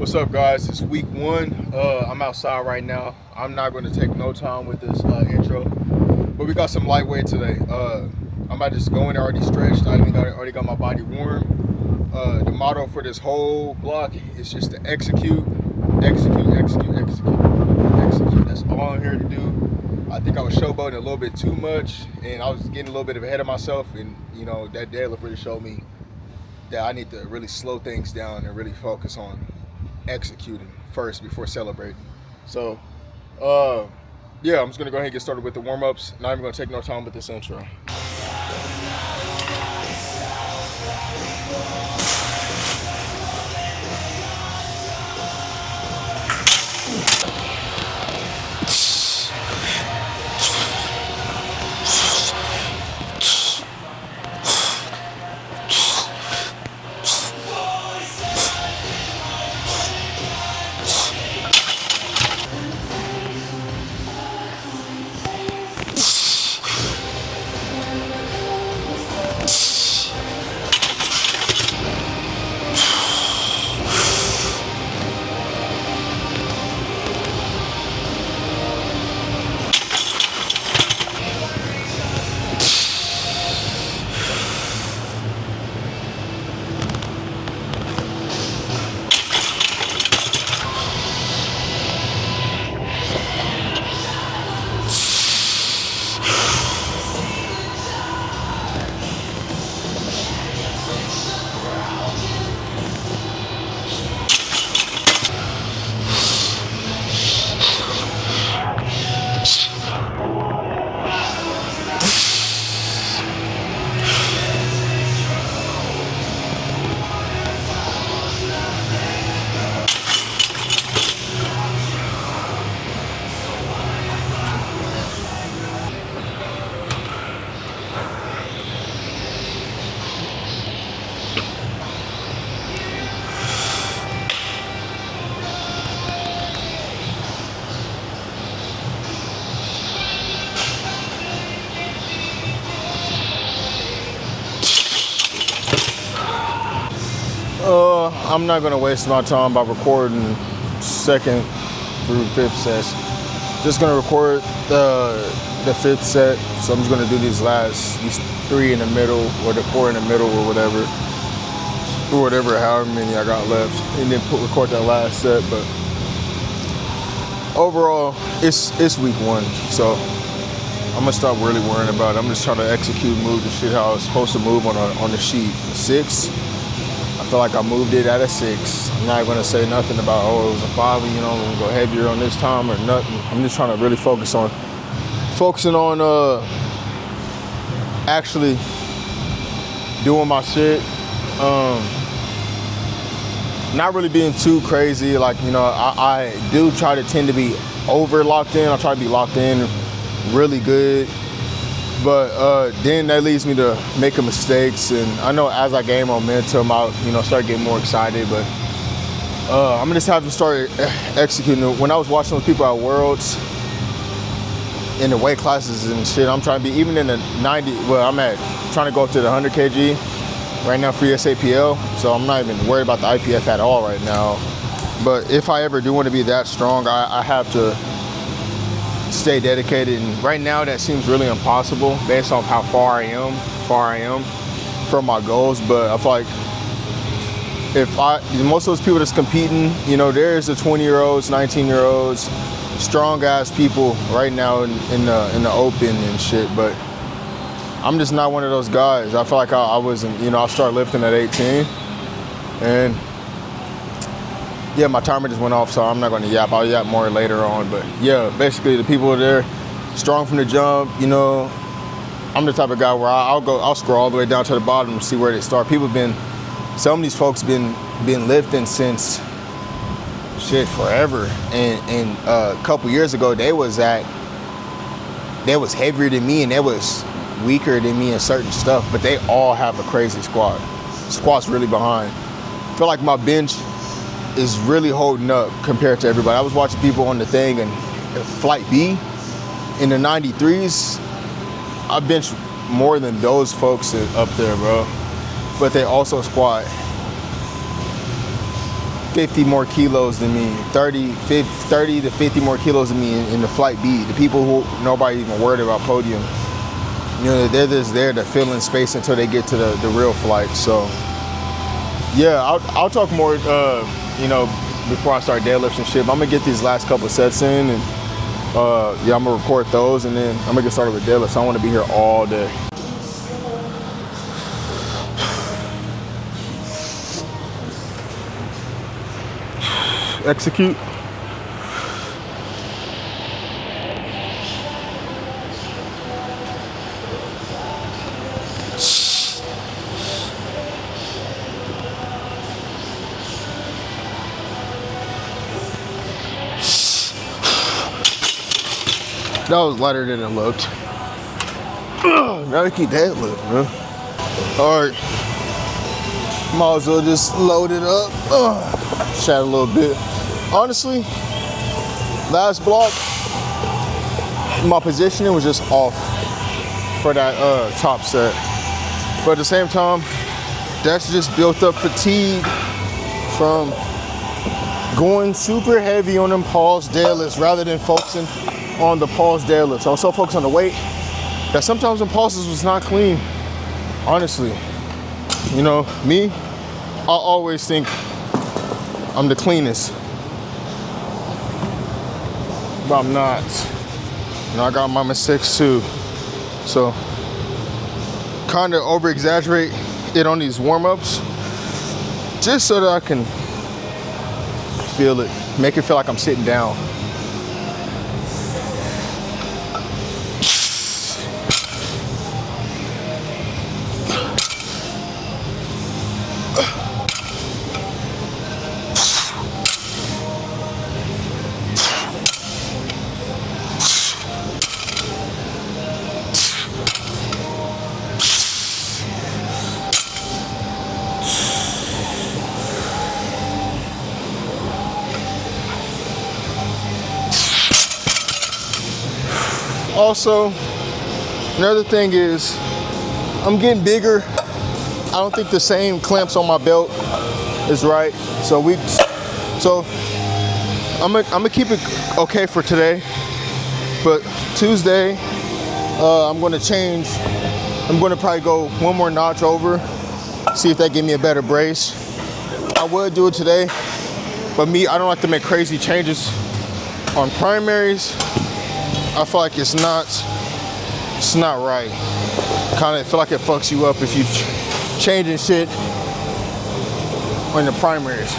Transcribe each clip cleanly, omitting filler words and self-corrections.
What's up, guys? It's week one. I'm outside right now. I'm not going to take no time with this intro, but we got some lightweight today. I'm about to just go in there already stretched. I already got my body warm. The motto for this whole block is just to execute. That's all I'm here to do. I think I was showboating a little bit too much, and I was getting a little bit ahead of myself. And that deadlift really showed me that I need to really slow things down and really focus on executing first before celebrating. So yeah, I'm just gonna go ahead and get started with the warm-ups. Not even gonna take no time with this intro. I'm not gonna waste my time by recording second through fifth sets. Just gonna record the fifth set. So I'm just gonna do these three in the middle, or the four in the middle, or whatever, however many I got left, and then record that last set. But overall, it's week one, so I'm gonna stop really worrying about it. I'm just trying to move the shit how I was supposed to move on the sheet. 6. I feel like I moved it at a 6. I'm not gonna say nothing about, it was a 5, I'm gonna go heavier on this time or nothing. I'm just trying to really focusing on actually doing my shit. Not really being too crazy. Like, I do try to tend to be over locked in. I try to be locked in really good. But then that leads me to making mistakes, and I know as I gain momentum, I'll start getting more excited. But I'm gonna just have to start executing. When I was watching those people at Worlds in the weight classes and shit, I'm trying to be even in the 90. Well, trying to go up to the 100 kg right now for SAPL, so I'm not even worried about the IPF at all right now. But if I ever do want to be that strong, I have to stay dedicated, and right now that seems really impossible based off how far I am from my goals. But I feel like most of those people that's competing, there's the 20-year-olds, 19-year-olds, strong ass people right now in the open and shit. But I'm just not one of those guys. I feel like I wasn't, I started lifting at 18, and yeah, my timer just went off, so I'm not going to yap. I'll yap more later on. But yeah, basically the people are there, strong from the jump. I'm the type of guy where I'll scroll all the way down to the bottom and see where they start. Some of these folks been lifting since shit forever, and a couple years ago they was heavier than me and they was weaker than me in certain stuff, but they all have a crazy squat. Squat's really behind. I feel like my bench is really holding up compared to everybody. I was watching people on the thing, and Flight B in the 93s, I benched more than those folks up there, bro. But they also squat 50 more kilos than me, 30 to 50 more kilos than me in the flight B. The people who nobody even worried about podium. You know, they're just there to fill in space until they get to the real flight. So yeah, I'll talk more, you know, before I start deadlifts and shit. But I'm gonna get these last couple sets in, and yeah, I'm gonna record those, and then I'm gonna get started with deadlifts. I want to be here all day. Execute. That was lighter than it looked. Now keep deadlift, man. All right, might as well just load it up. Chat a little bit. Honestly, last block, my positioning was just off for that top set. But at the same time, that's just built up fatigue from going super heavy on them pause deadlifts rather than focusing on the pause deadlifts. I was so focused on the weight that sometimes the pulses was not clean. Honestly, you know, me, I always think I'm the cleanest, but I'm not. You know, I got my mistakes too. So kind of over exaggerate it on these warm-ups just so that I can feel it, make it feel like I'm sitting down. Also, another thing is I'm getting bigger. I don't think the same clamps on my belt is right. So I'm gonna keep it okay for today. But Tuesday, I'm gonna change. I'm gonna probably go one more notch over, see if that give me a better brace. I would do it today, but me, I don't like to make crazy changes on primaries. I feel like it's not right. Kind of feel like it fucks you up if you changing shit on the primaries.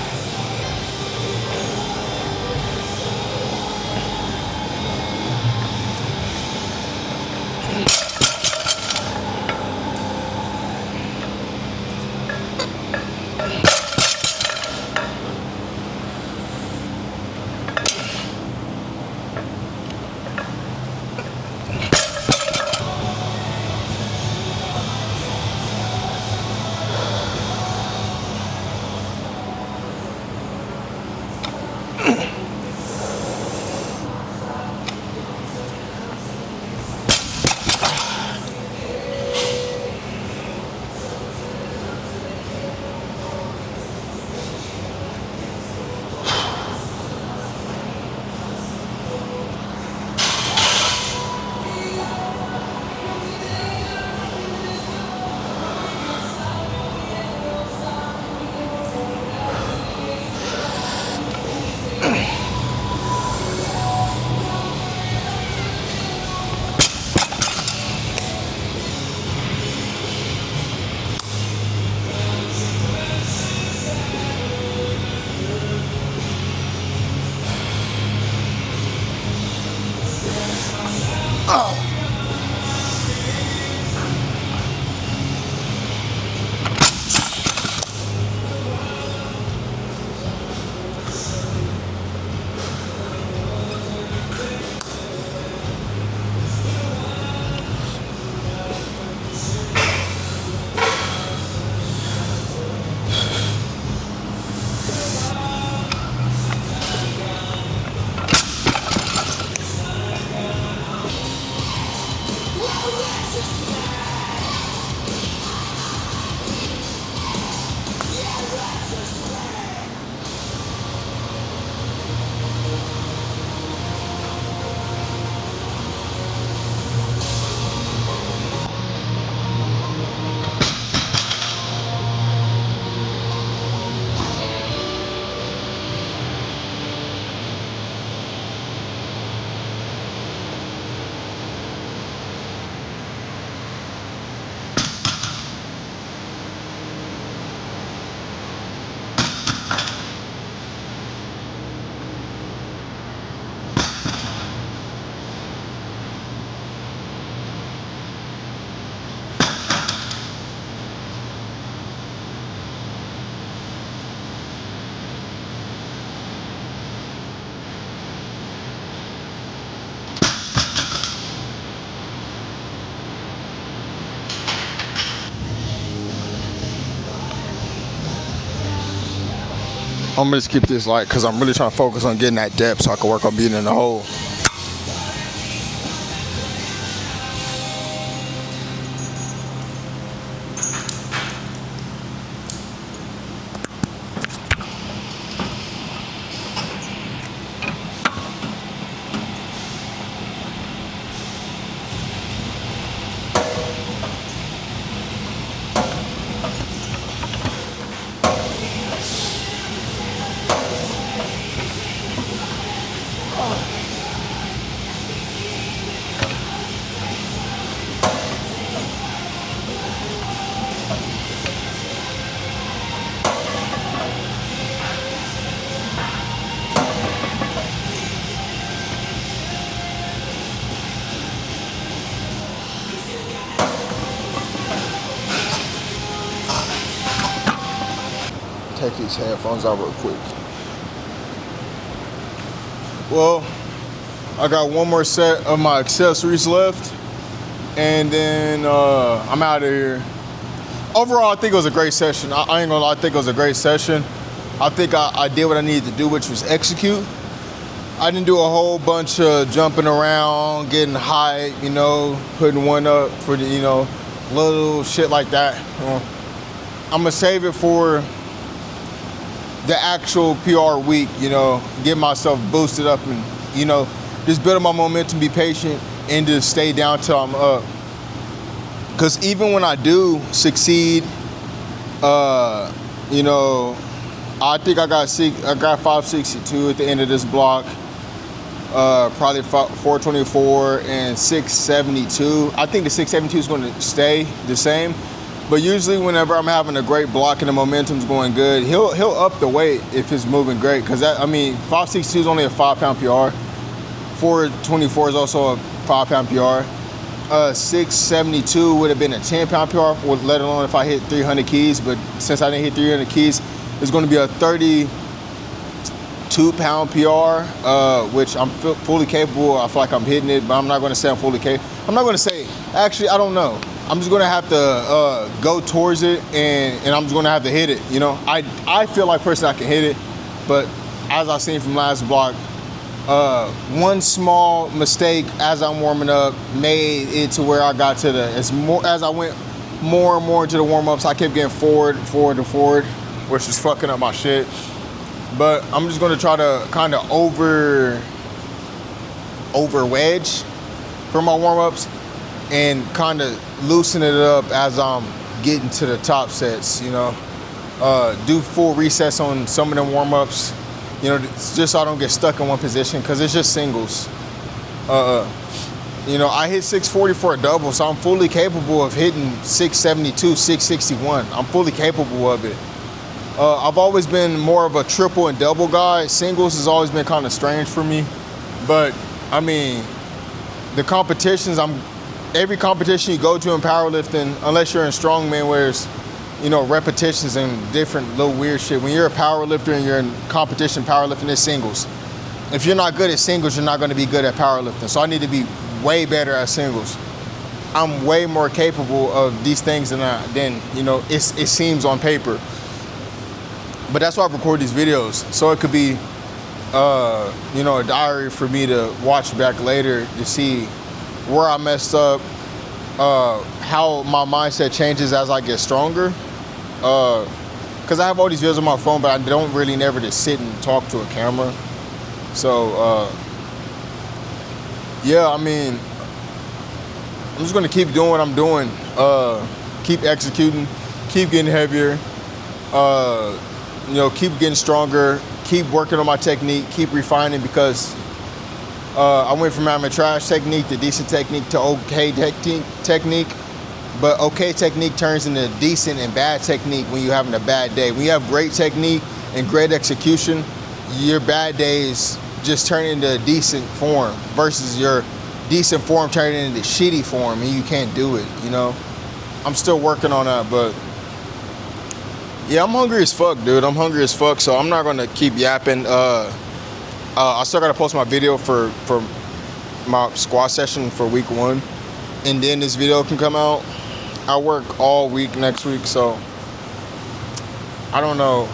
I'm gonna just keep this light because I'm really trying to focus on getting that depth so I can work on being in the hole. Take these headphones out real quick. Well, I got one more set of my accessories left, and then I'm out of here. Overall, I think it was a great session. I ain't gonna lie, I think it was a great session. I think I did what I needed to do, which was execute. I didn't do a whole bunch of jumping around, getting hype, you know, putting one up for the, you know, little shit like that. I'm gonna save it for the actual PR week, you know, get myself boosted up and, you know, just build my momentum, be patient, and just stay down till I'm up. Because even when I do succeed, you know, I think I got 562 at the end of this block, probably 424 and 672. I think the 672 is going to stay the same. But usually whenever I'm having a great block and the momentum's going good, he'll up the weight if it's moving great. Because, I mean, 562 is only a 5-pound PR. 424 is also a 5-pound PR. 672 would have been a 10-pound PR, let alone if I hit 300 keys. But since I didn't hit 300 keys, it's going to be a 32-pound PR, which I'm fully capable. I feel like I'm hitting it, but I'm not going to say I'm fully capable. I'm not going to say, actually, I don't know. I'm just gonna have to go towards it, and I'm just gonna have to hit it. You know, I feel like personally I can hit it, but as I've seen from last block, one small mistake as I'm warming up made it to where I got to as I went more and more into the warm ups, I kept getting forward, which is fucking up my shit. But I'm just gonna try to kind of over wedge for my warm ups, and kind of loosen it up as I'm getting to the top sets, you know. Do full resets on some of them warm-ups, you know, just so I don't get stuck in one position, because it's just singles. You know, I hit 640 for a double, so I'm fully capable of hitting 672, 661. I'm fully capable of it. I've always been more of a triple and double guy. Singles has always been kind of strange for me. But, I mean, the competitions, every competition you go to in powerlifting, unless you're in strongman where it's, you know, repetitions and different little weird shit. When you're a powerlifter and you're in competition powerlifting, it's singles. If you're not good at singles, you're not going to be good at powerlifting. So I need to be way better at singles. I'm way more capable of these things than you know, it seems on paper. But that's why I record these videos, so it could be, you know, a diary for me to watch back later to see where I messed up, how my mindset changes as I get stronger. Because I have all these videos on my phone, but I don't really never just sit and talk to a camera. So, yeah, I mean, I'm just gonna keep doing what I'm doing. Keep executing, keep getting heavier, you know, keep getting stronger, keep working on my technique, keep refining, because I went from having a trash technique to decent technique to okay technique. But okay technique turns into decent and bad technique when you're having a bad day. When you have great technique and great execution, your bad days just turn into decent form versus your decent form turning into shitty form, and you can't do it, you know? I'm still working on that, but yeah, I'm hungry as fuck, dude. I'm hungry as fuck, so I'm not gonna keep yapping. I still gotta post my video for my squat session for week 1, and then this video can come out. I work all week next week, so I don't know.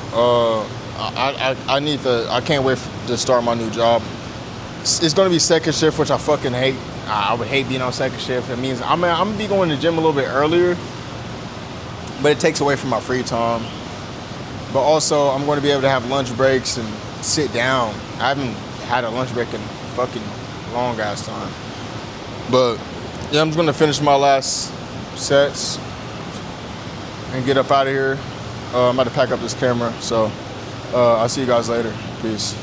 I can't wait to start my new job. It's gonna be second shift, which I fucking hate. I would hate being on second shift. It means I'm gonna be going to the gym a little bit earlier, but it takes away from my free time. But also, I'm going to be able to have lunch breaks and sit down. I haven't had a lunch break in fucking long ass time. But yeah, I'm just gonna finish my last sets and get up out of here. I'm about to pack up this camera, so I'll see you guys later. Peace.